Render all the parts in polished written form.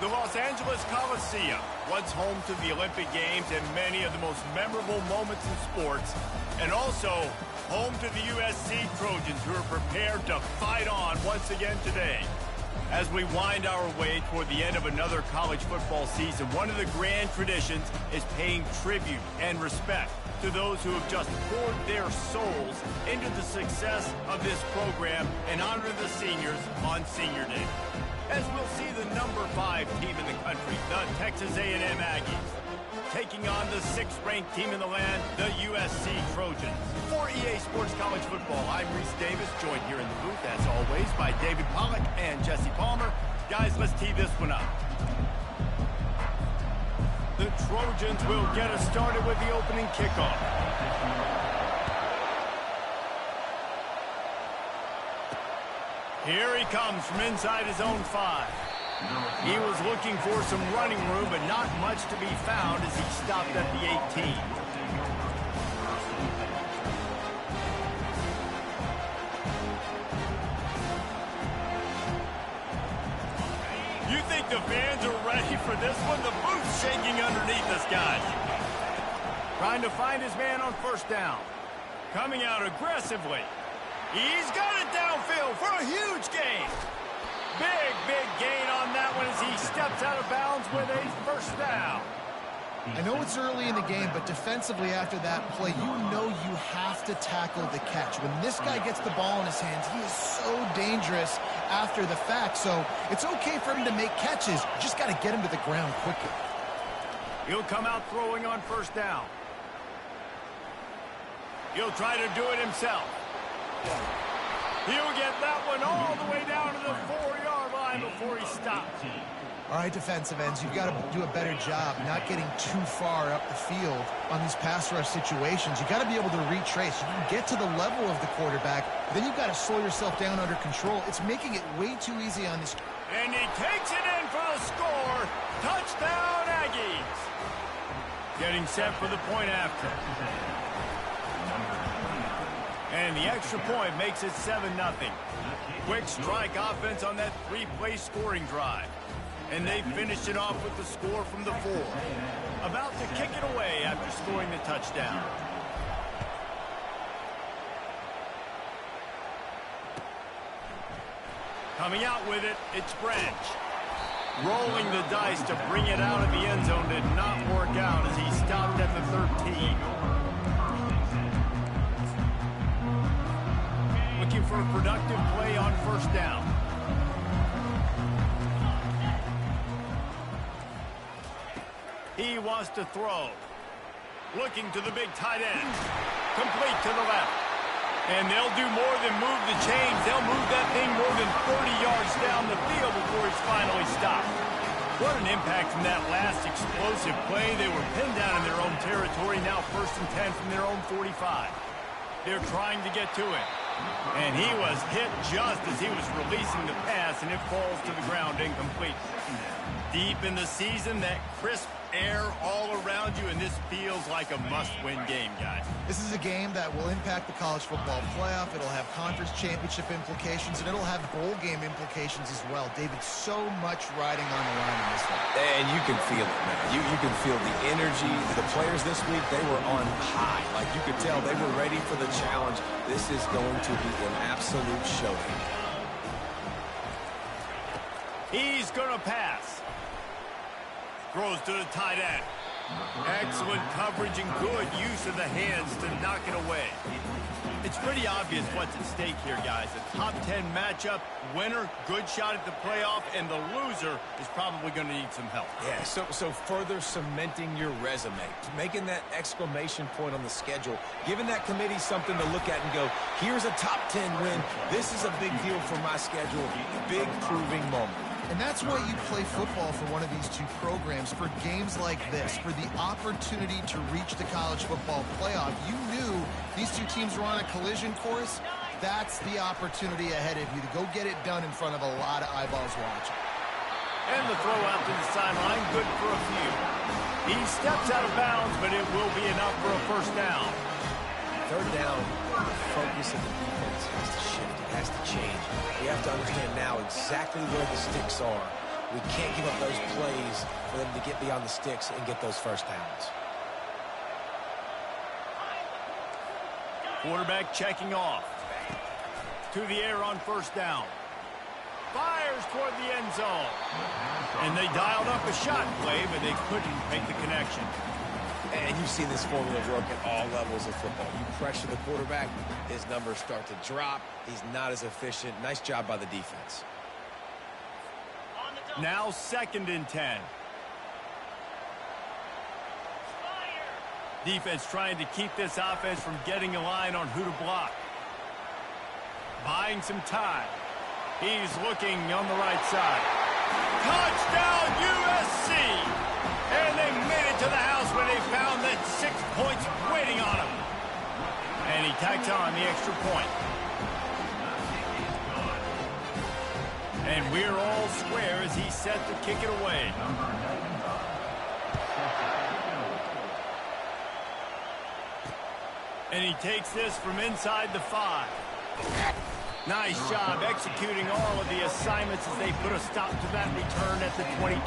The Los Angeles Coliseum, once home to the Olympic Games and many of the most memorable moments in sports, and also home to the USC Trojans, who are prepared to fight on once again today. As we wind our way toward the end of another college football season, one of the grand traditions is paying tribute and respect to those who have just poured their souls into the success of this program and honor the seniors on Senior Day. As we'll see the number 5 team in the country, the Texas A&M Aggies, taking on the 6th-ranked team in the land, the USC Trojans. For EA Sports College Football, I'm Reese Davis, joined here in the booth, as always, by David Pollack and Jesse Palmer. Guys, let's tee this one up. The Trojans will get us started with the opening kickoff. Here he comes from inside his own 5. He was looking for some running room, but not much to be found as he stopped at the 18. You think the fans are ready for this one? The booth's shaking underneath us, guys. Trying to find his man on first down. Coming out aggressively. He's got it downfield for a huge gain. Big gain on that one as he steps out of bounds with a first down. I know it's early in the game, but defensively after that play, you know you have to tackle the catch. When this guy gets the ball in his hands, he is so dangerous after the fact. So it's okay for him to make catches. You just got to get him to the ground quickly. He'll come out throwing on first down. He'll try to do it himself. He'll get that one all the way down to the 4-yard line before he stops. All right, defensive ends, you've got to do a better job not getting too far up the field on these pass rush situations. You've got to be able to retrace. You can get to the level of the quarterback, then you've got to slow yourself down under control. It's making it way too easy on this. And he takes it in for the score. Touchdown, Aggies. Getting set for the point after. And the extra point makes it 7-0. Quick strike offense on that 3-play scoring drive. And they finished it off with the score from the 4. About to kick it away after scoring the touchdown. Coming out with it, it's Branch. Rolling the dice to bring it out of the end zone did not work out as he stopped at the 13. Looking for a productive play on first down. He wants to throw. Looking to the big tight end. Complete to the left. And they'll do more than move the chains. They'll move that thing more than 30 yards down the field before he's finally stopped. What an impact from that last explosive play. They were pinned down in their own territory. Now 1st and 10 from their own 45. They're trying to get to him. And he was hit just as he was releasing the pass, and it falls to the ground incomplete. Deep in the season, that crisp air all around you, and this feels like a must-win game, guys. This is a game that will impact the college football playoff. It'll have conference championship implications, and it'll have bowl game implications as well. David, so much riding on the line in this one. And you can feel it, man. You can feel the energy. The players this week, they were on high. Like, you could tell they were ready for the challenge. This is going to be an absolute showdown. He's going to pass. Throws to the tight end. Excellent coverage and good use of the hands to knock it away. It's pretty obvious what's at stake here, guys. A top 10 matchup, winner, good shot at the playoff, and the loser is probably going to need some help. Yeah, so further cementing your resume, making that exclamation point on the schedule, giving that committee something to look at and go, here's a top 10 win. This is a big deal for my schedule. Big proving moment. And that's why you play football for one of these two programs, for games like this, for the opportunity to reach the college football playoff. You knew these two teams were on a collision course. That's the opportunity ahead of you to go get it done in front of a lot of eyeballs watching. And the throw out to the sideline, good for a few. He steps out of bounds, but it will be enough for a first down. Third down, the focus of the defense has to shift. It has to change. We have to understand now exactly where the sticks are. We can't give up those plays for them to get beyond the sticks and get those first downs. Quarterback checking off. To the air on first down. Fires toward the end zone. And they dialed up a shot play, but they couldn't make the connection. And you've seen this formula work at all levels of football. You pressure the quarterback, his numbers start to drop. He's not as efficient. Nice job by the defense. Now 2nd and 10. Defense trying to keep this offense from getting a line on who to block. Buying some time. He's looking on the right side. Touchdown USC! And they made it to the house when they found that 6 points waiting on him. And he tacks on the extra point. And we're all square as he's set to kick it away. And he takes this from inside the 5. Nice job executing all of the assignments as they put a stop to that return at the 22.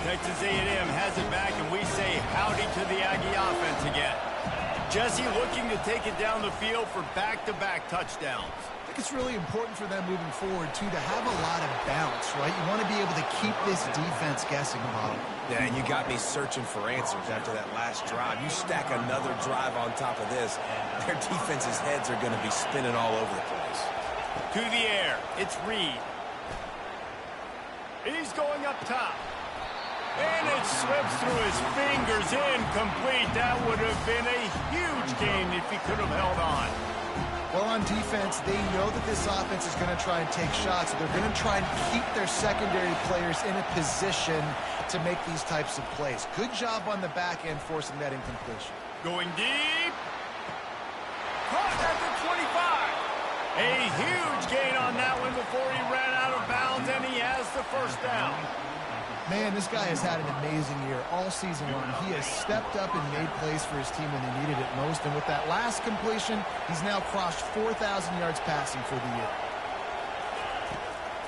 Texas A&M has it back, and we say howdy to the Aggie offense again. Jesse looking to take it down the field for back-to-back touchdowns. I think it's really important for them moving forward, too, to have a lot of bounce, right? You want to be able to keep this defense guessing about it. Yeah, and you got me searching for answers after that last drive. You stack another drive on top of this, their defense's heads are going to be spinning all over the place. To the air, it's Reed. He's going up top. And it slips through his fingers, incomplete. That would have been a huge gain if he could have held on. Well, on defense, they know that this offense is going to try and take shots. So they're going to try and keep their secondary players in a position to make these types of plays. Good job on the back end forcing that incompletion. Going deep. Caught at the 25. A huge gain on that one before he ran out of bounds, and he has the first down. Man, this guy has had an amazing year all season long. He has stepped up and made plays for his team when they needed it most. And with that last completion, he's now crossed 4,000 yards passing for the year.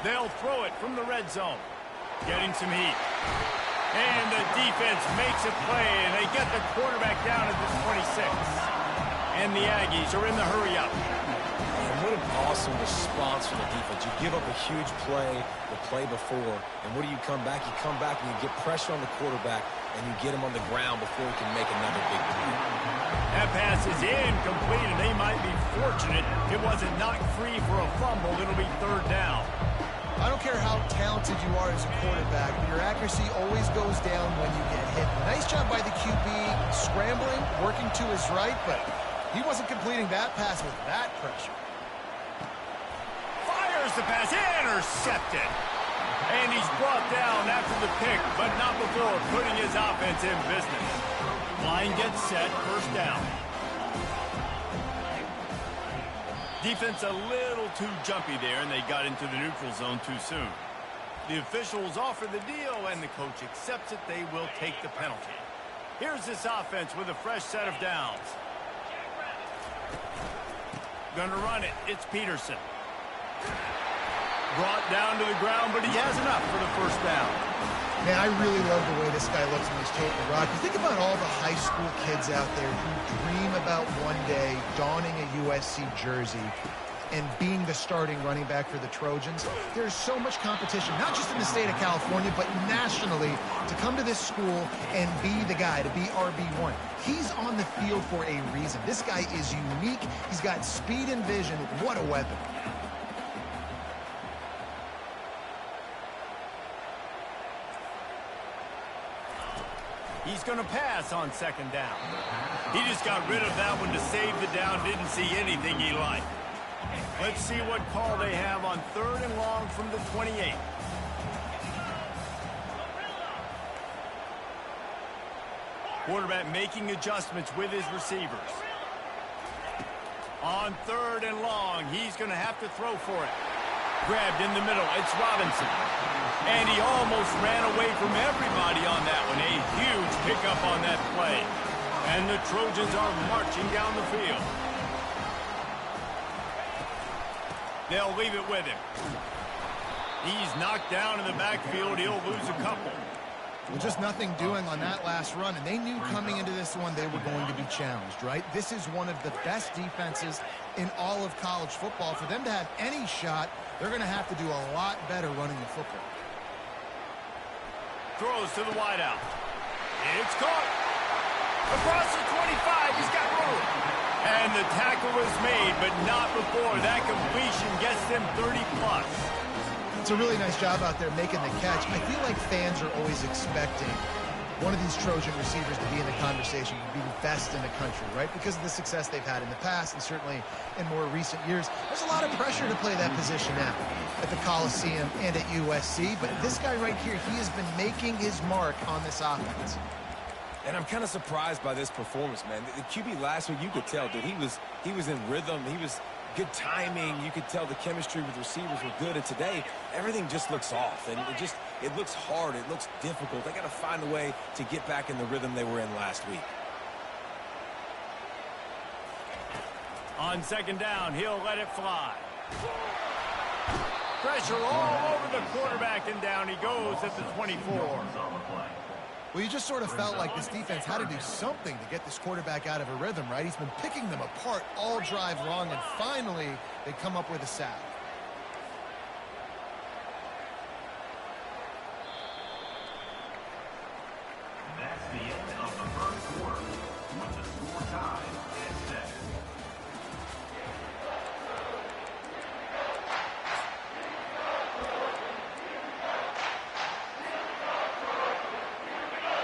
They'll throw it from the red zone. Getting some heat. And the defense makes a play, and they get the quarterback down at the 26. And the Aggies are in the hurry-up. What an awesome response from the defense. You give up a huge play the play before, and what do you come back? You come back and you get pressure on the quarterback, and you get him on the ground before he can make another big play. That pass is incomplete, and they might be fortunate it wasn't knocked free for a fumble. It'll be 3rd down. I don't care how talented you are as a quarterback, but your accuracy always goes down when you get hit. Nice job by the QB scrambling, working to his right, but he wasn't completing that pass with that pressure. The pass intercepted. And he's brought down after the pick, but not before putting his offense in business. Line gets set, first down. Defense a little too jumpy there, and they got into the neutral zone too soon. The officials offer the deal, and the coach accepts it. They will take the penalty. Here's this offense with a fresh set of downs. Gonna run it. It's Peterson. Brought down to the ground, but he has enough for the first down. Man, I really love the way this guy looks when he's toting the rock. You think about all the high school kids out there who dream about one day donning a USC jersey and being the starting running back for the Trojans. There's so much competition, not just in the state of California, but nationally, to come to this school and be the guy, to be RB1. He's on the field for a reason. This guy is unique. He's got speed and vision. What a weapon. He's going to pass on 2nd down. He just got rid of that one to save the down. Didn't see anything he liked. Let's see what call they have on 3rd and long from the 28. Quarterback making adjustments with his receivers. On 3rd and long, he's going to have to throw for it. Grabbed in the middle. It's Robinson. And he almost ran away from everybody on that one. A huge pickup on that play. And the Trojans are marching down the field. They'll leave it with him. He's knocked down in the backfield. He'll lose a couple. Well, just nothing doing on that last run, and they knew coming into this one they were going to be challenged, right? This is one of the best defenses in all of college football. For them to have any shot, they're going to have to do a lot better running the football. Throws to the wideout. It's caught. Across the 25, he's got room. And the tackle was made, but not before. That completion gets them 30-plus. It's a really nice job out there making the catch. I feel like fans are always expecting one of these Trojan receivers to be in the conversation, to be the best in the country, right? Because of the success they've had in the past and certainly in more recent years. There's a lot of pressure to play that position now at the Coliseum and at USC. But this guy right here, he has been making his mark on this offense. And I'm kind of surprised by this performance, man. The QB last week, you could tell, dude, he was in rhythm. He was good timing. You could tell the chemistry with receivers were good. And today, everything just looks off. And it looks hard. It looks difficult. They got to find a way to get back in the rhythm they were in last week. On second down, he'll let it fly. Pressure all over the quarterback, and down he goes at the 24. Well, you just sort of felt like this defense had to do something to get this quarterback out of a rhythm, right? He's been picking them apart all drive long, and finally they come up with a sack. That's the end of the first quarter, with the score tied at 7.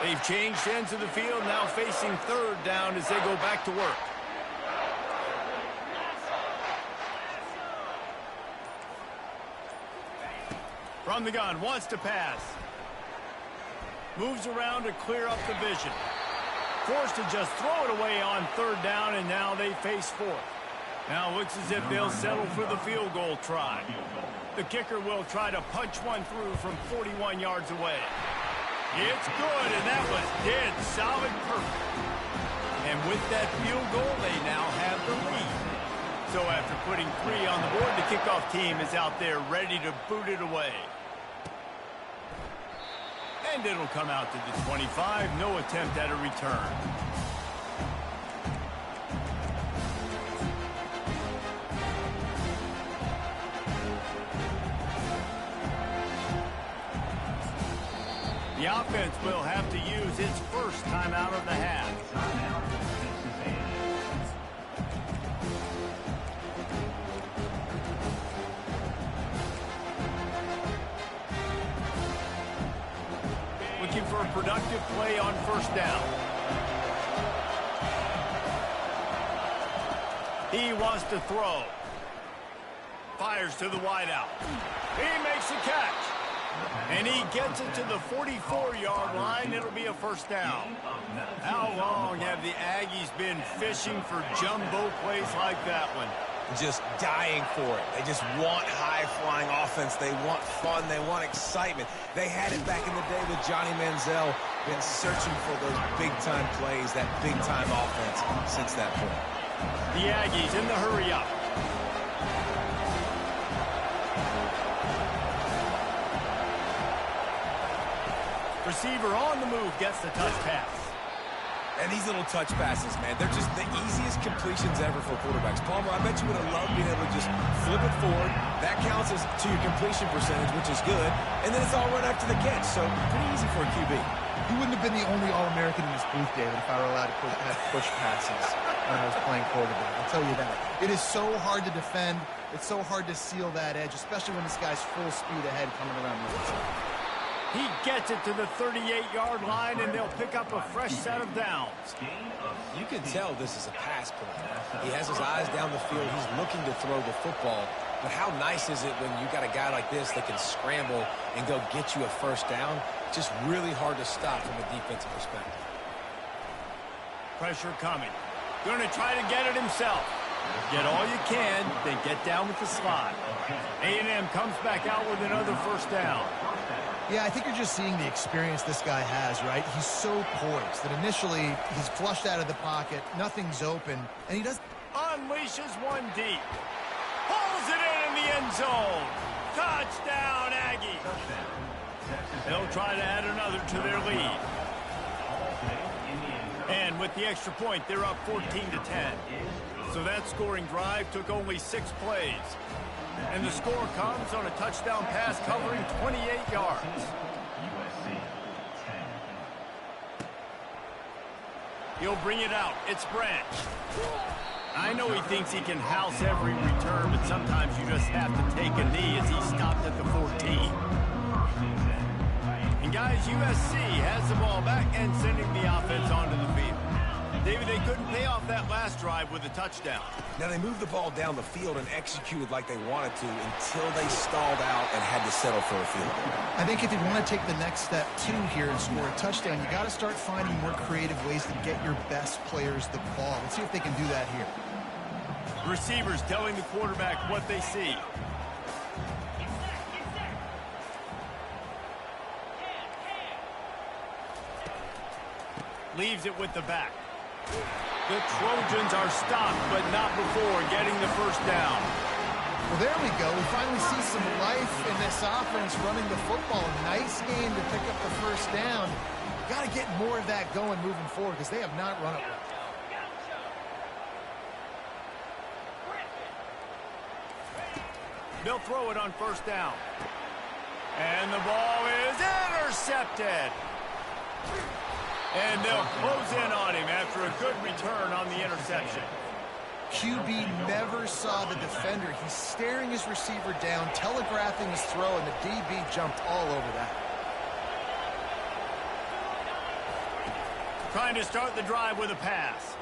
They've changed ends of the field, now facing third down as they go back to work. From the gun, wants to pass. Moves around to clear up the vision. Forced to just throw it away on third down, and now they face fourth. Now looks as if they'll settle for the field goal try. The kicker will try to punch one through from 41 yards away. It's good, and that was dead solid perfect. And with that field goal, they now have the lead. So after putting 3 on the board, the kickoff team is out there ready to boot it away. And it'll come out to the 25. No attempt at a return. The offense will have to use its first timeout of the half. Looking for a productive play on first down. He wants to throw. Fires to the wideout. He makes the catch. And he gets it to the 44-yard line. It'll be a first down. How long have the Aggies been fishing for jumbo plays like that one? Just dying for it. They just want high-flying offense. They want fun. They want excitement. They had it back in the day with Johnny Manziel. Been searching for those big-time plays, that big-time offense since that point. The Aggies in the hurry-up. Receiver on the move gets the touch pass. And these little touch passes, man, they're just the easiest completions ever for quarterbacks. Palmer, I bet you would have loved being able to just flip it forward. That counts as to your completion percentage, which is good. And then it's all run after the catch, so pretty easy for a QB. You wouldn't have been the only All-American in this booth, David, if I were allowed to have push passes when I was playing quarterback. I'll tell you that. It is so hard to defend. It's so hard to seal that edge, especially when this guy's full speed ahead coming around the outside. He gets it to the 38-yard line, and they'll pick up a fresh set of downs. You can tell this is a pass play. He has his eyes down the field. He's looking to throw the football. But how nice is it when you got a guy like this that can scramble and go get you a first down? Just really hard to stop from a defensive perspective. Pressure coming. Going to try to get it himself. Get all you can, then get down with the slot. A&M comes back out with another first down. Yeah, I think you're just seeing the experience this guy has, right? He's so poised that initially he's flushed out of the pocket, nothing's open, and he does unleashes one deep. Pulls it in the end zone. Touchdown, Aggie. They'll try to add another to their lead. And with the extra point, they're up 14-10. So that scoring drive took only 6 plays. And the score comes on a touchdown pass covering 28 yards. He'll bring it out. It's Branch. I know he thinks he can house every return, but sometimes you just have to take a knee as he stopped at the 14. And guys, USC has the ball back and sending the offense onto the field. David, they couldn't pay off that last drive with a touchdown. Now, they moved the ball down the field and executed like they wanted to until they stalled out and had to settle for a field goal. I think if you want to take the next step, too, here and score a touchdown, you got to start finding more creative ways to get your best players the ball. Let's see if they can do that here. Receivers telling the quarterback what they see. Leaves it with the back. The Trojans are stopped, but not before getting the first down. Well, there we go. We finally see some life in this offense running the football. Nice game to pick up the first down. Got to get more of that going moving forward because they have not run it well. They'll throw it on first down. And the ball is intercepted. And they'll close in on him after a good return on the interception. QB never saw the defender. He's staring his receiver down, telegraphing his throw, and the DB jumped all over that. Trying to start the drive with a pass.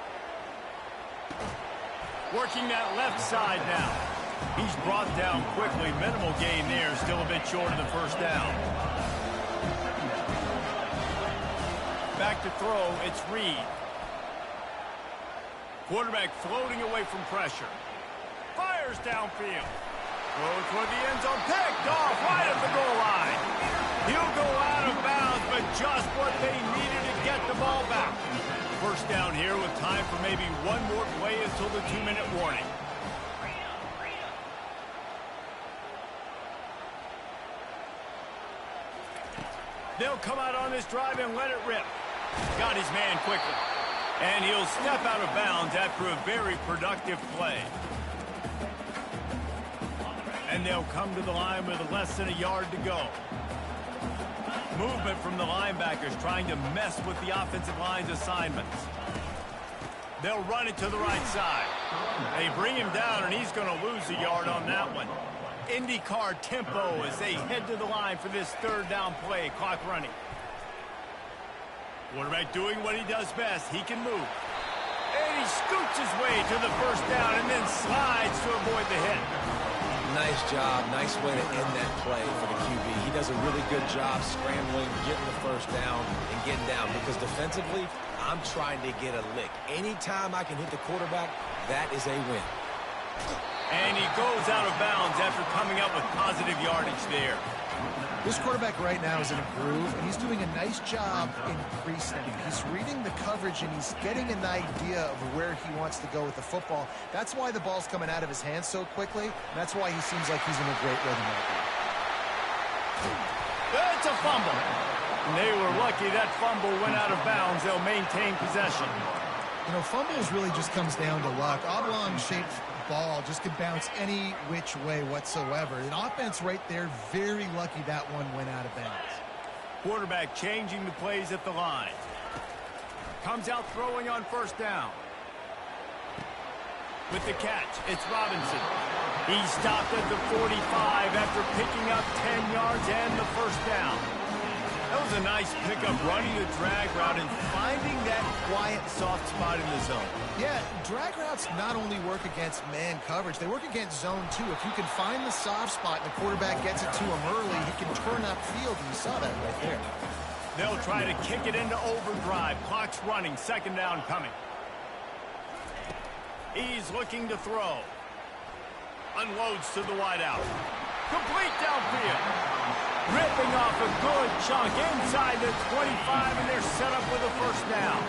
Working that left side now. He's brought down quickly. Minimal gain there. Still a bit short of the first down. Back to throw. It's Reed. Quarterback floating away from pressure. Fires downfield. Throws toward the end zone. Picked off right at the goal line. He'll go out of bounds, but just what they needed to get the ball back. First down here with time for maybe one more play until the 2-minute warning. They'll come out on this drive and let it rip. Got his man quickly. And he'll step out of bounds after a very productive play. And they'll come to the line with less than a yard to go. Movement from the linebackers trying to mess with the offensive line's assignments. They'll run it to the right side. They bring him down, and he's going to lose a yard on that one. IndyCar tempo as they head to the line for this third down play. Clock running. Quarterback doing what he does best. He can move. And he scoots his way to the first down and then slides to avoid the hit. Nice job. Nice way to end that play for the QB. He does a really good job scrambling, getting the first down, and getting down. Because defensively, I'm trying to get a lick. Anytime I can hit the quarterback, that is a win. And he goes out of bounds after coming up with positive yardage there. This quarterback right now is in a groove, and he's doing a nice job increasing. He's reading the coverage, and he's getting an idea of where he wants to go with the football. That's why the ball's coming out of his hands so quickly, and that's why he seems like he's in a great rhythm right now. It's a fumble. And they were lucky that fumble went out of bounds. They'll maintain possession. You know, fumbles really just comes down to luck. Oblong-shaped ball just could bounce any which way whatsoever. An offense right there, very lucky that one went out of bounds. Quarterback changing the plays at the line. Comes out throwing on first down. With the catch, it's Robinson. He stopped at the 45 after picking up 10 yards and the first down. That was a nice pickup, running the drag route and finding that quiet, soft spot in the zone. Yeah, drag routes not only work against man coverage, they work against zone too. If you can find the soft spot and the quarterback gets it to him early, he can turn upfield, and you saw that right there. They'll try to kick it into overdrive. Clock's running, second down coming. He's looking to throw. Unloads to the wideout. Complete downfield. Ripping off a good chunk inside the 25, and they're set up with a first down.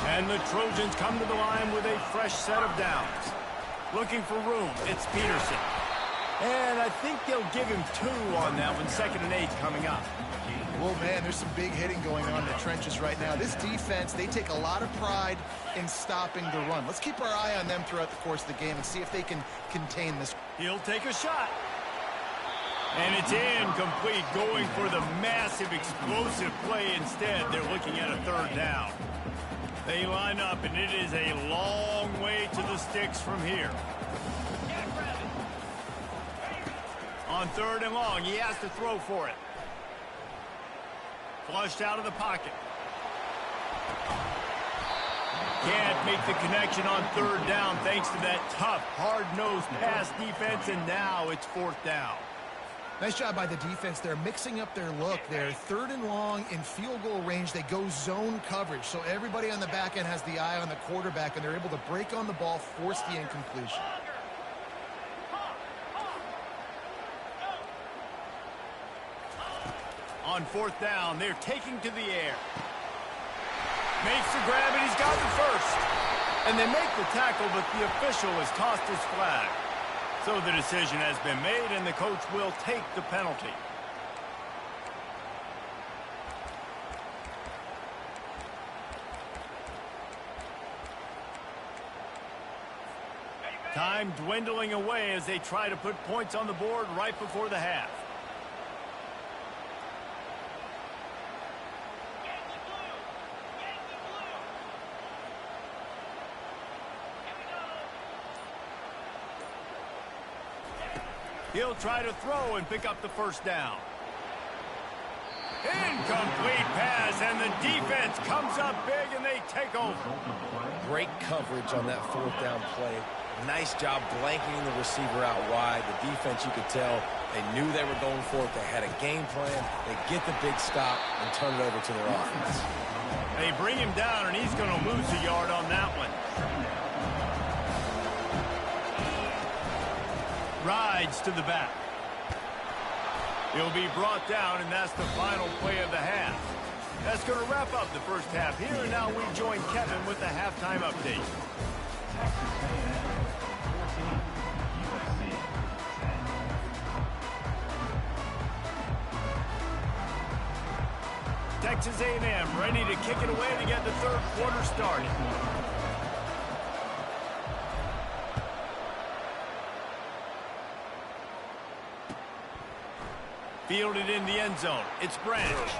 And the Trojans come to the line with a fresh set of downs. Looking for room, it's Peterson. And I think they'll give him 2 on that one, 2nd and 8 coming up. Well, man, there's some big hitting going on in the trenches right now. This defense, they take a lot of pride in stopping the run. Let's keep our eye on them throughout the course of the game and see if they can contain this. He'll take a shot. And it's incomplete, going for the massive, explosive play instead. They're looking at a 3rd down. They line up, and it is a long way to the sticks from here. On 3rd and long, he has to throw for it. Flushed out of the pocket. Can't make the connection on 3rd down thanks to that tough, hard-nosed pass defense, and now it's 4th down. Nice job by the defense. They're mixing up their look. They're 3rd and long in field goal range. They go zone coverage, so everybody on the back end has the eye on the quarterback, and they're able to break on the ball, force the incompletion. On 4th down, they're taking to the air. Makes the grab, and he's got the first. And they make the tackle, but the official has tossed his flag. So the decision has been made, and the coach will take the penalty. Time dwindling away as they try to put points on the board right before the half. He'll try to throw and pick up the first down. Incomplete pass, and the defense comes up big, and they take over. Great coverage on that 4th down play. Nice job blanketing the receiver out wide. The defense, you could tell, they knew they were going for it. They had a game plan. They get the big stop and turn it over to their offense. They bring him down, and he's going to lose a yard on that one. Rides to the back. He'll be brought down, and that's the final play of the half. That's going to wrap up the first half here, and now we join Kevin with the halftime update. Texas A&M ready to kick it away to get the 3rd quarter started. Fielded in the end zone. It's Branch.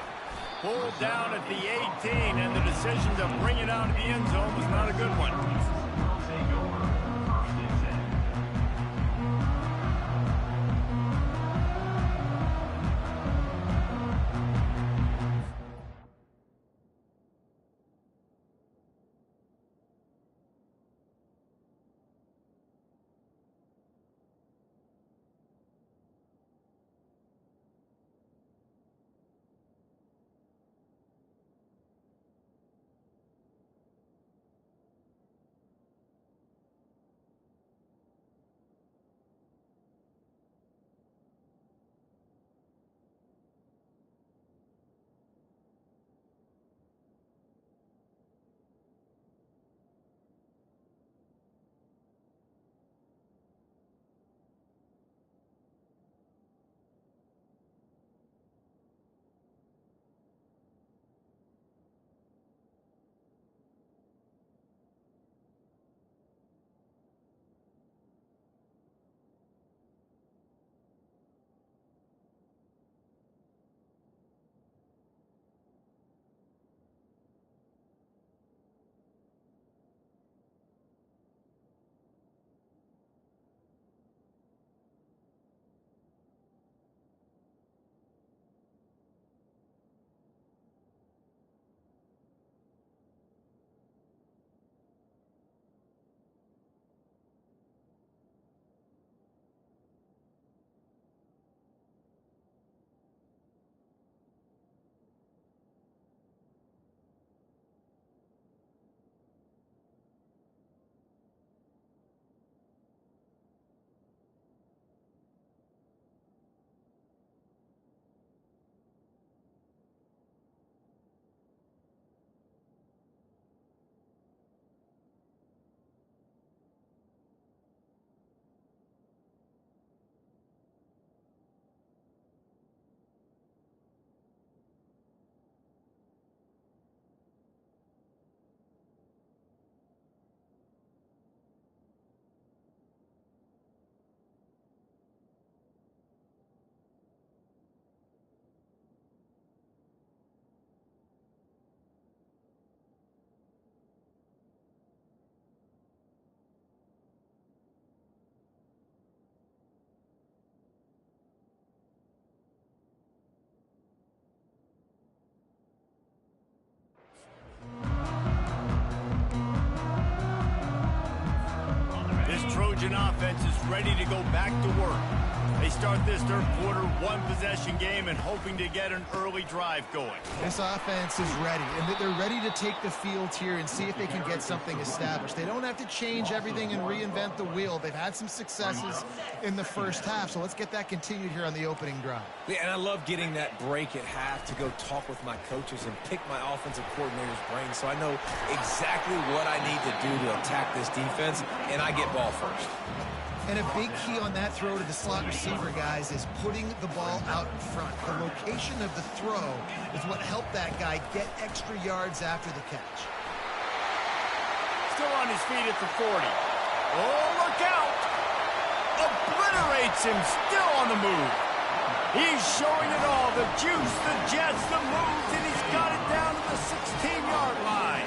Pulled down at the 18, and the decision to bring it out of the end zone was not a good one. offense is ready to go back to work. They start this third quarter one-possession game and hoping to get an early drive going. This offense is ready, and they're ready to take the field here and see if they can get something established. They don't have to change everything and reinvent the wheel. They've had some successes in the first half, so let's get that continued here on the opening drive. Yeah, and I love getting that break at half to go talk with my coaches and pick my offensive coordinator's brain so I know exactly what I need to do to attack this defense, and I get ball first. And a big key on that throw to the slot receiver, guys, is putting the ball out in front. The location of the throw is what helped that guy get extra yards after the catch. Still on his feet at the 40. Oh, look out! Obliterates him, still on the move. He's showing it all, the juice, the jets, the moves, and he's got it down to the 16-yard line.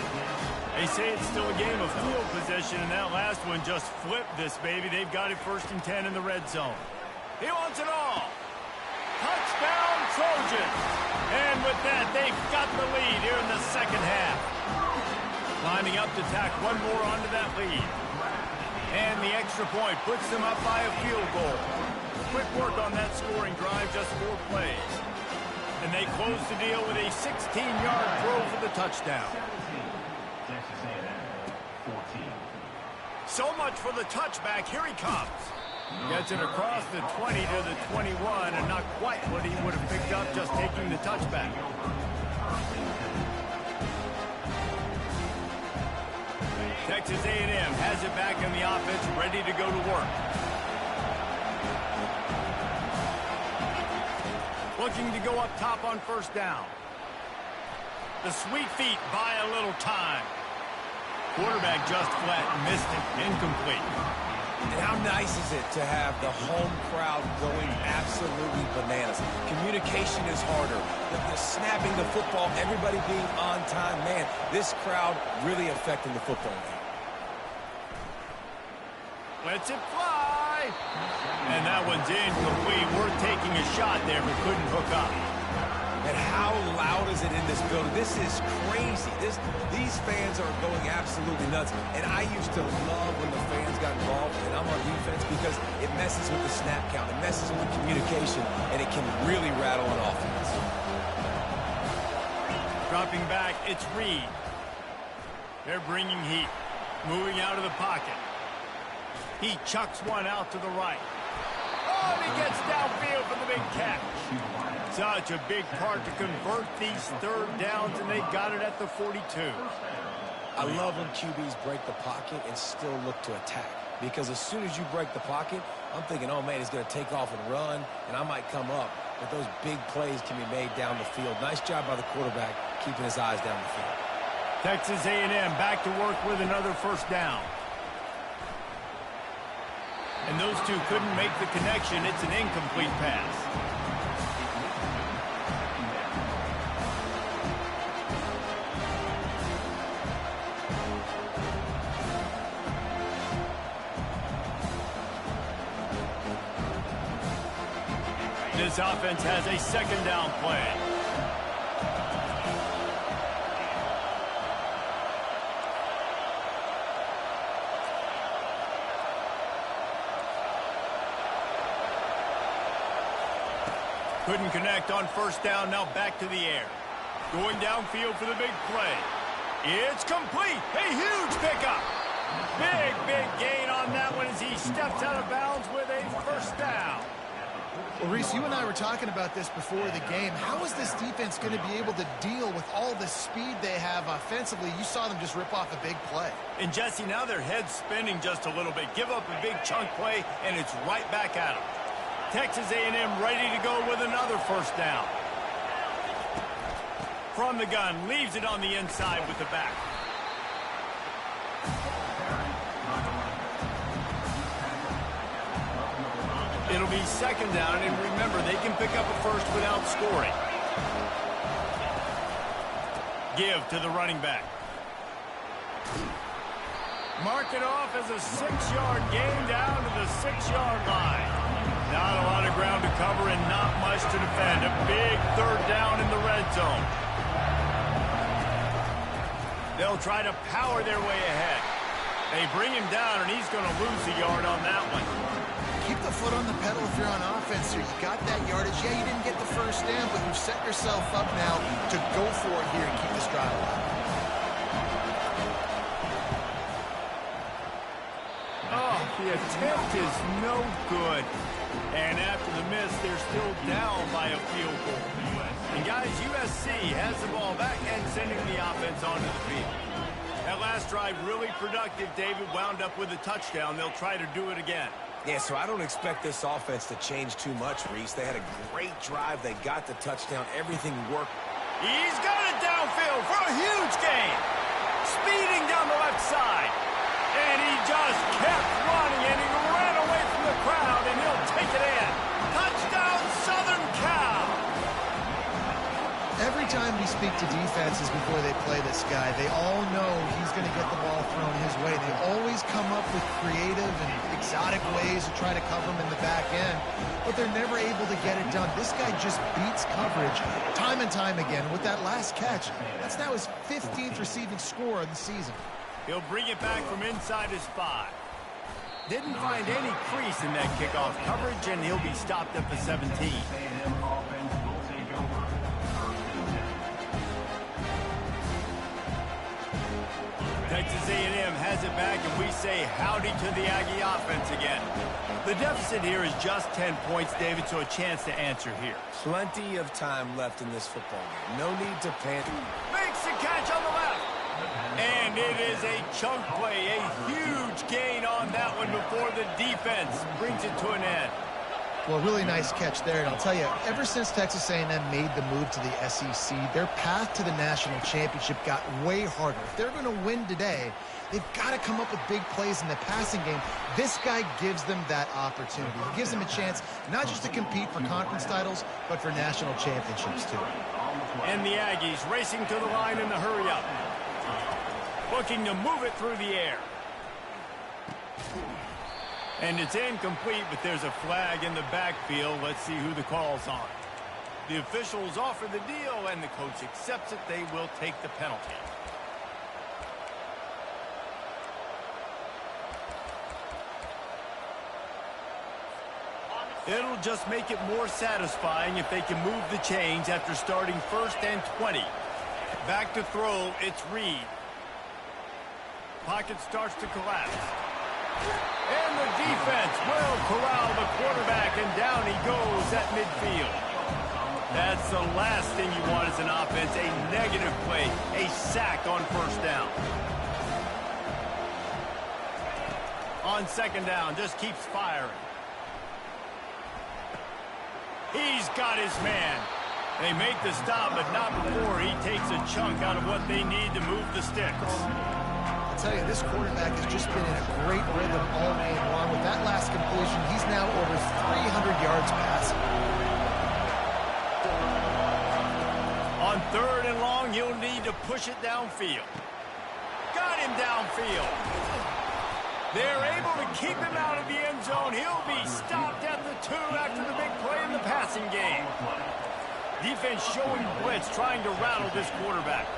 They say it's still a game of field position, and that last one just flipped this baby. They've got it 1st and 10 in the red zone. He wants it all. Touchdown, Trojans. And with that, they've got the lead here in the second half. Lining up to tack one more onto that lead. And the extra point puts them up by a field goal. Quick work on that scoring drive, just 4 plays. And they close the deal with a 16-yard throw for the touchdown. So much for the touchback. Here he comes. Gets it across the 20 to the 21, and not quite what he would have picked up just taking the touchback. Texas A&M has it back in the offense, ready to go to work. Looking to go up top on 1st down. The sweet feet buy a little time. Quarterback just flat missed it. Incomplete. And how nice is it to have the home crowd going absolutely bananas? Communication is harder. The snapping the football, everybody being on time. Man, this crowd really affecting the football game. Lets it fly. And that one's incomplete. Worth taking a shot there, but couldn't hook up. And how loud is it in this building? This is crazy. These fans are going absolutely nuts. And I used to love when the fans got involved, and I'm on defense, because it messes with the snap count. It messes with communication, and it can really rattle an offense. Dropping back, it's Reed. They're bringing heat. Moving out of the pocket. He chucks one out to the right. Oh, and he gets downfield for the big catch. Such a big part to convert these 3rd downs, and they got it at the 42. I love when QBs break the pocket and still look to attack. Because as soon as you break the pocket, I'm thinking, oh, man, he's going to take off and run, and I might come up. But those big plays can be made down the field. Nice job by the quarterback keeping his eyes down the field. Texas A&M back to work with another 1st down. And those two couldn't make the connection. It's an incomplete pass. This offense has a 2nd down play. Couldn't connect on 1st down, now back to the air. Going downfield for the big play. It's complete. A huge pickup. Big gain on that one as he steps out of bounds with a 1st down. Well, Reese, you and I were talking about this before the game. How is this defense going to be able to deal with all the speed they have offensively? You saw them just rip off a big play. And, Jesse, now their head's spinning just a little bit. Give up a big chunk play, and it's right back at them. Texas A&M ready to go with another 1st down. From the gun, leaves it on the inside with the back. It'll be 2nd down, and remember, they can pick up a 1st without scoring. Give to the running back. Mark it off as a 6-yard gain down to the 6-yard line. Not a lot of ground to cover and not much to defend. A big 3rd down in the red zone. They'll try to power their way ahead. They bring him down, and he's going to lose a yard on that one. Keep the foot on the pedal if you're on offense here. You got that yardage. Yeah, you didn't get the first down, but you've set yourself up now to go for it here and keep this drive alive. Oh, the attempt is no good. And after the miss, they're still down by a field goal. And guys, USC has the ball back and sending the offense onto the field. That last drive really productive. David wound up with a touchdown. They'll try to do it again. Yeah, so I don't expect this offense to change too much, Reese. They had a great drive. They got the touchdown. Everything worked. He's got it downfield for a huge gain. Speeding down the left side. And he just kept running, and he ran away from the crowd, and he'll take it in. Touchdown, Southern Cal. Every time we speak to defenses before they play this guy, they all know he's going to get the ball thrown his way. They always come up with creative and exotic ways to try to cover him in the back end, but they're never able to get it done. This guy just beats coverage time and time again. With that last catch, that's now his 15th receiving score of the season. He'll bring it back from inside his 5. Didn't find any crease in that kickoff coverage, and he'll be stopped at the 17. Texas A&M has it back, and we say howdy to the Aggie offense again. The deficit here is just 10 points, David, so a chance to answer here. Plenty of time left in this football game. No need to panic. Makes the catch on the left. And it is a chunk play, a huge gain on that one before the defense brings it to an end. Well, really nice catch there, and I'll tell you, ever since Texas A&M made the move to the SEC, their path to the national championship got way harder. If they're going to win today, they've got to come up with big plays in the passing game. This guy gives them that opportunity. He gives them a chance not just to compete for conference titles, but for national championships, too. And the Aggies racing to the line in the hurry-up. Looking to move it through the air. And it's incomplete, but there's a flag in the backfield. Let's see who the call's on. The officials offer the deal, and the coach accepts it. They will take the penalty. It'll just make it more satisfying if they can move the chains after starting 1st and 20. Back to throw, it's Reed. Pocket starts to collapse. And the defense will corral the quarterback, and down he goes at midfield. That's the last thing you want as an offense, a negative play, a sack on 1st down. On 2nd down, just keeps firing. He's got his man. They make the stop, but not before he takes a chunk out of what they need to move the sticks. I'll tell you, this quarterback has just been in a great rhythm all game long. With that last completion, he's now over 300 yards passing. On 3rd and long, he'll need to push it downfield. Got him downfield. They're able to keep him out of the end zone. He'll be stopped at the 2 after the big play in the passing game. Defense showing blitz, trying to rattle this quarterback.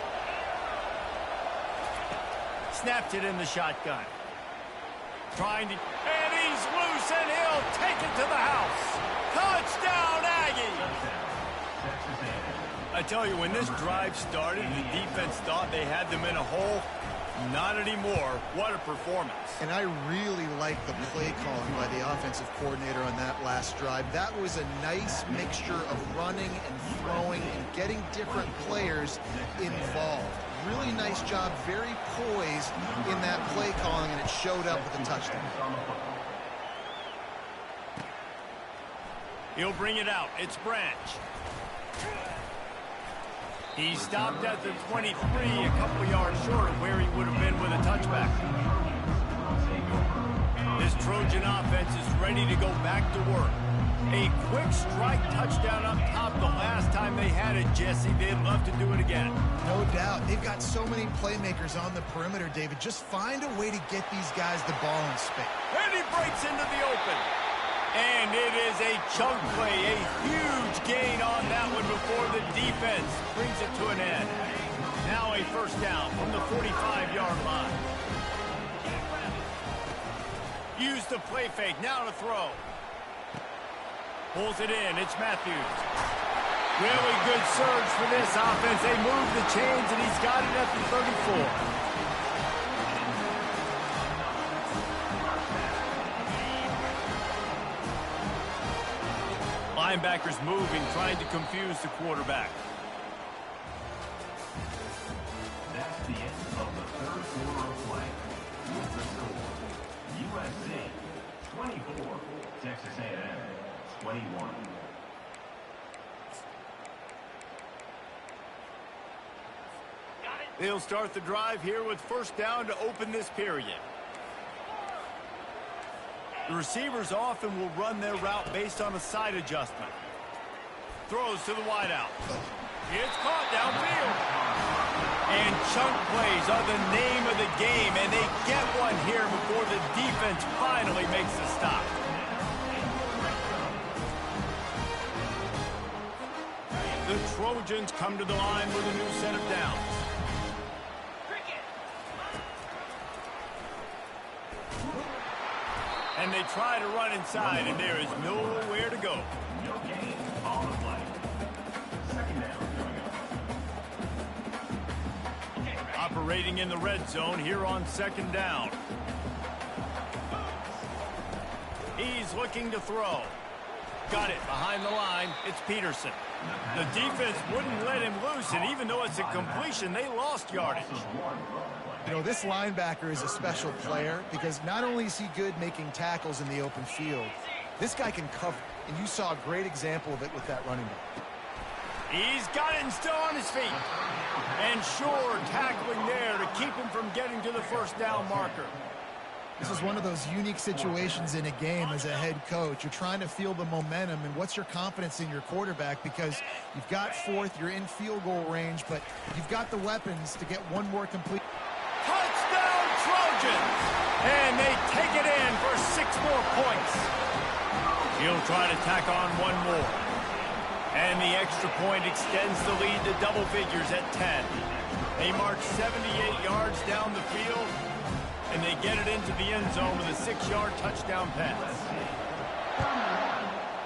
Snapped it in the shotgun. And he's loose, and he'll take it to the house. Touchdown, Aggie! I tell you, when this drive started, the defense thought they had them in a hole. Not anymore. What a performance. And I really like the play calling by the offensive coordinator on that last drive. That was a nice mixture of running and throwing and getting different players involved. Really nice job, very poised in that play calling, and it showed up with a touchdown. He'll bring it out. It's Branch. He stopped at the 23, a couple yards short of where he would have been with a touchback. This Trojan offense is ready to go back to work. A quick strike touchdown up top the last time they had it, Jesse. They'd love to do it again. No doubt. They've got so many playmakers on the perimeter, David. Just find a way to get these guys the ball in space. And he breaks into the open. And it is a chunk play, a huge gain on that one before the defense brings it to an end. Now a 1st down from the 45-yard line. Used the play fake. Now to throw. Pulls it in. It's Matthews. Really good surge for this offense. They move the chains, and he's got it at the 34. Linebackers moving, trying to confuse the quarterback. That's the end of the third quarter of play. With the score, USC 24, Texas A&M 21. They'll start the drive here with first down to open this period. The receivers often will run their route based on a side adjustment. Throws to the wideout. It's caught downfield. And chunk plays are the name of the game, and they get one here before the defense finally makes the stop. The Trojans come to the line with a new set of downs. And they try to run inside, and there is nowhere to go. No gain on the play. Second down coming up. Operating in the red zone here on second down. He's looking to throw. Got it behind the line. It's Peterson. The defense wouldn't let him loose, and even though it's a completion, they lost yardage. You know, this linebacker is a special player because not only is he good making tackles in the open field, this guy can cover, and you saw a great example of it with that running back. He's got it and still on his feet. And sure, tackling there to keep him from getting to the first down marker. This is one of those unique situations in a game as a head coach. You're trying to feel the momentum, and what's your confidence in your quarterback, because you've got fourth, you're in field goal range, but you've got the weapons to get one more complete. Touchdown Trojans! And they take it in for 6 more points. He'll try to tack on one more. And the extra point extends the lead to double figures at 10. They march 78 yards down the field, and they get it into the end zone with a 6-yard touchdown pass.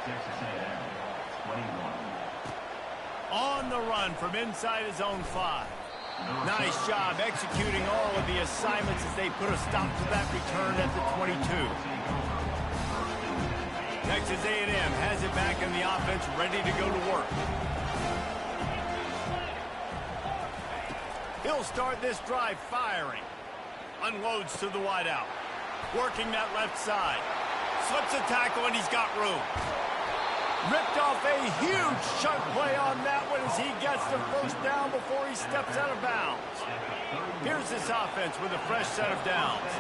Texas A&M 21. On the run from inside his own 5. Nice job executing all of the assignments as they put a stop to that return at the 22. Texas A&M has it back in the offense, ready to go to work. He'll start this drive firing. Unloads to the wideout. Working that left side. Slips a tackle, and he's got room. Ripped off a huge chunk play on that one as he gets the first down before he steps out of bounds. Here's this offense with a fresh set of downs.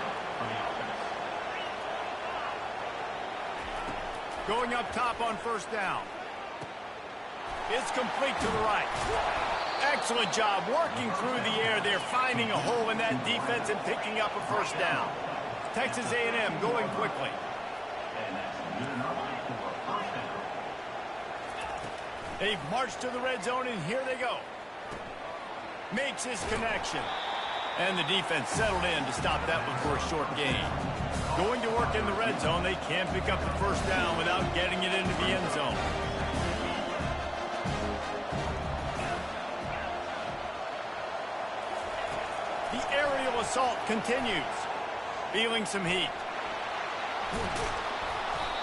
Going up top on first down. It's complete to the right. Excellent job working through the air there, finding a hole in that defense and picking up a first down. Texas A&M going quickly. They've marched to the red zone, and here they go. Makes his connection. And the defense settled in to stop that one for a short gain. Going to work in the red zone, they can't pick up the first down without getting it into the end zone. The aerial assault continues. Feeling some heat.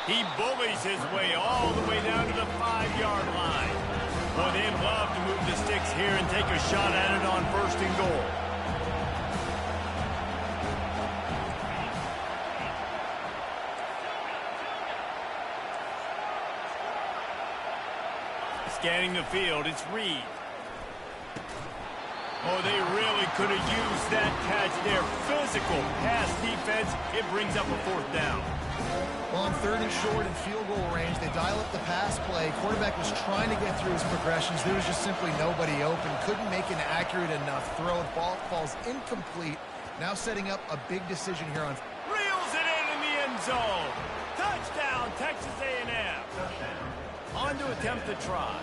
He bullies his way all the way down to the 5-yard line. Boy, they'd love to move the sticks here and take a shot at it on first and goal. Scanning the field, it's Reed. Oh, they really could have used that catch there. Physical pass defense. It brings up a fourth down. Well, on third and short and field goal range, they dial up the pass play. Quarterback was trying to get through his progressions. There was just simply nobody open. Couldn't make an accurate enough throw. The ball falls incomplete. Now setting up a big decision here on. Reels it in the end zone. Touchdown, Texas A&M. On to attempt the try.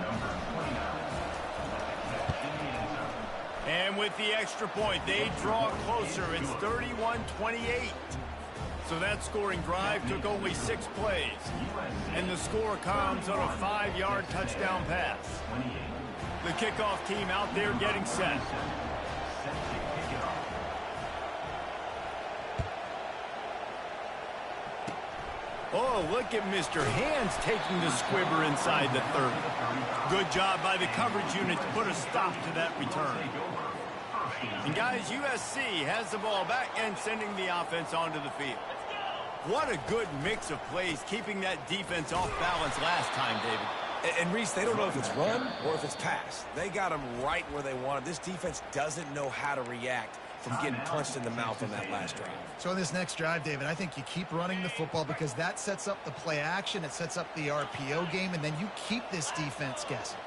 Number 29. And with the extra point, they draw closer. It's 31-28. So that scoring drive took only 6 plays. And the score comes on a 5-yard touchdown pass. The kickoff team out there getting set. Oh, look at Mr. Hands taking the squibber inside the 30. Good job by the coverage unit to put a stop to that return. And guys, USC has the ball back and sending the offense onto the field. What a good mix of plays, keeping that defense off balance last time, David. And Reese, they don't know if it's run or if it's pass. They got them right where they want them. This defense doesn't know how to react from getting punched in the mouth on that last drive. So in this next drive, David, I think you keep running the football because that sets up the play action, it sets up the RPO game, and then you keep this defense guessing.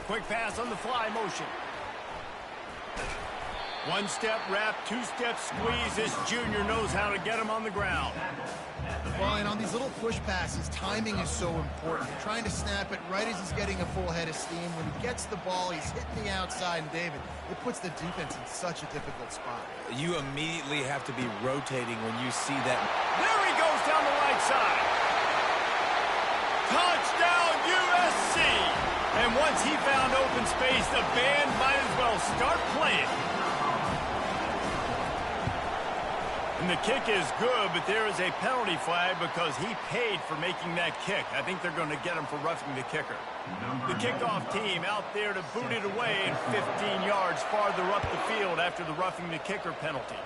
Quick pass on the fly motion. 1-step wrap, 2-step squeeze. This junior knows how to get him on the ground. Well, and on these little push passes, timing is so important. You're trying to snap it right as he's getting a full head of steam. When he gets the ball, he's hitting the outside, and David, it puts the defense in such a difficult spot. You immediately have to be rotating when you see that. There he goes down the right side. Touchdown, USC! And once he found open space, the band might as well start playing. And the kick is good, but there is a penalty flag because he paid for making that kick. I think they're going to get him for roughing the kicker. The kickoff team out there to boot it away and 15 yards farther up the field after the roughing the kicker penalty.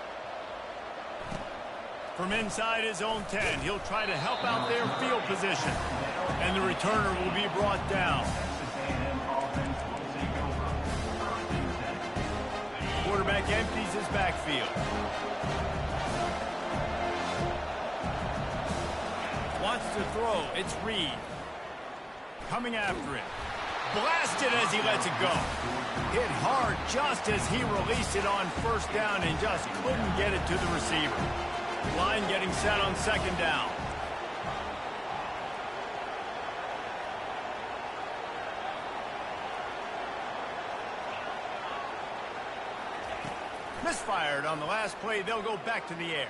From inside his own 10, he'll try to help out their field position. And the returner will be brought down. Quarterback empties his backfield. Wants to throw. It's Reed. Coming after it. Blasted as he lets it go. Hit hard just as he released it on first down and just couldn't get it to the receiver. Line getting set on second down. Misfired on the last play. They'll go back to the air.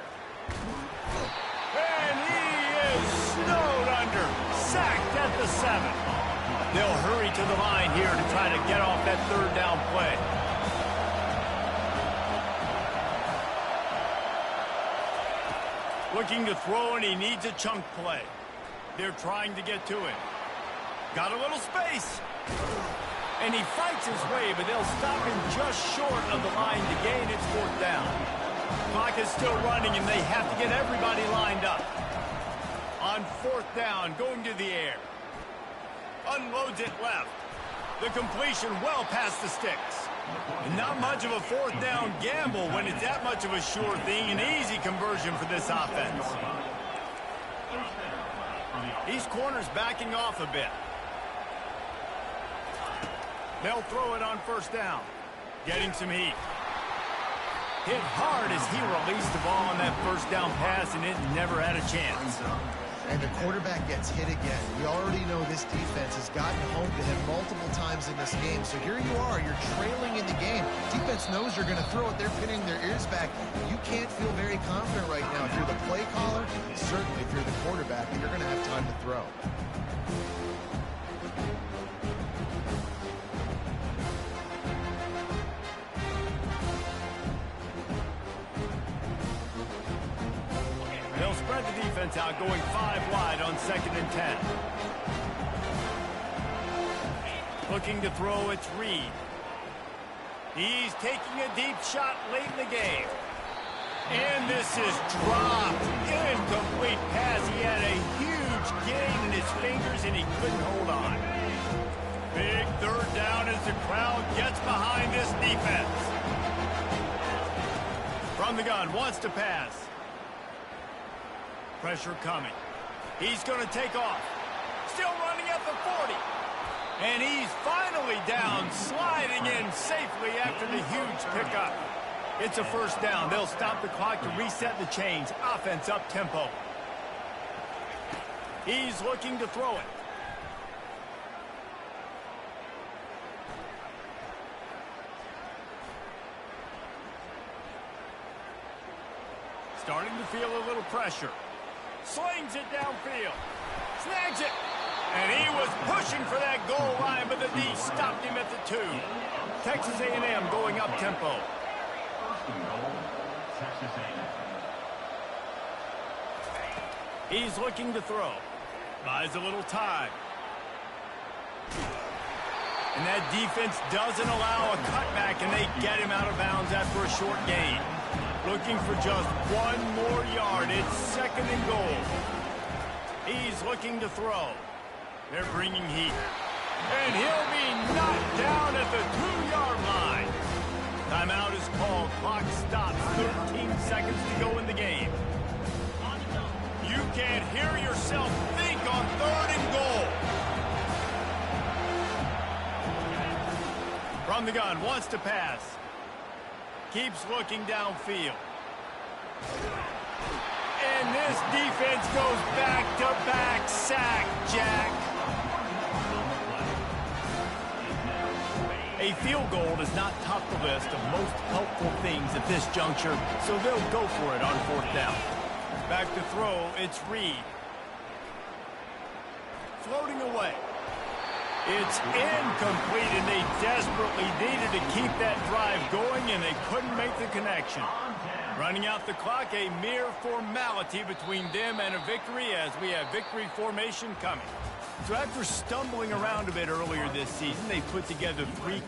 And he is snowed under. Sacked at the 7. They'll hurry to the line here to try to get off that third down play. Looking to throw, and he needs a chunk play. They're trying to get to it. Got a little space. And he fights his way, but they'll stop him just short of the line to gain its fourth down. Clock is still running, and they have to get everybody lined up. On fourth down, going to the air. Unloads it left. The completion well past the sticks. And not much of a fourth down gamble when it's that much of a sure thing. An easy conversion for this offense. These corners backing off a bit. They'll throw it on first down. Getting some heat. Hit hard as he released the ball on that first down pass, and it never had a chance. And the quarterback gets hit again. We already know this defense has gotten home to him multiple times in this game. So here you are, you're trailing in the game. Defense knows you're going to throw it. They're pinning their ears back. You can't feel very confident right now. If you're the play caller, certainly if you're the quarterback, you're going to have time to throw. They'll spread the defense out, going 5 wide on 2nd and 10. Looking to throw, it's Reed. He's taking a deep shot late in the game. And this is dropped. Incomplete pass. He had a huge gain in his fingers, and he couldn't hold on. Big third down as the crowd gets behind this defense. From the gun, wants to pass. Pressure coming. He's going to take off. Still running at the 40. And he's finally down, sliding in safely after the huge pickup. It's a first down. They'll stop the clock to reset the chains. Offense up tempo. He's looking to throw it. feel a little pressure. Slings it downfield. Snags it. And he was pushing for that goal line, but the D stopped him at the 2. Texas A&M going up tempo. First and goal, Texas A&M. He's looking to throw. Buys a little time. And that defense doesn't allow a cutback, and they get him out of bounds after a short gain. Looking for just 1 more yard. It's second and goal. He's looking to throw. They're bringing heat. And he'll be knocked down at the 2-yard line. Timeout is called. Clock stops. 13 seconds to go in the game. You can't hear yourself think on 3rd and goal. From the gun, wants to pass. Keeps looking downfield. And this defense goes back-to-back sack, Jack. A field goal does not top the list of most helpful things at this juncture, so they'll go for it on 4th down. Back to throw, it's Reed. Floating away. It's incomplete, and they desperately needed to keep that drive going, and they couldn't make the connection. Running out the clock, a mere formality between them and a victory as we have victory formation coming. So after stumbling around a bit earlier this season, they put together 3...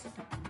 Sports.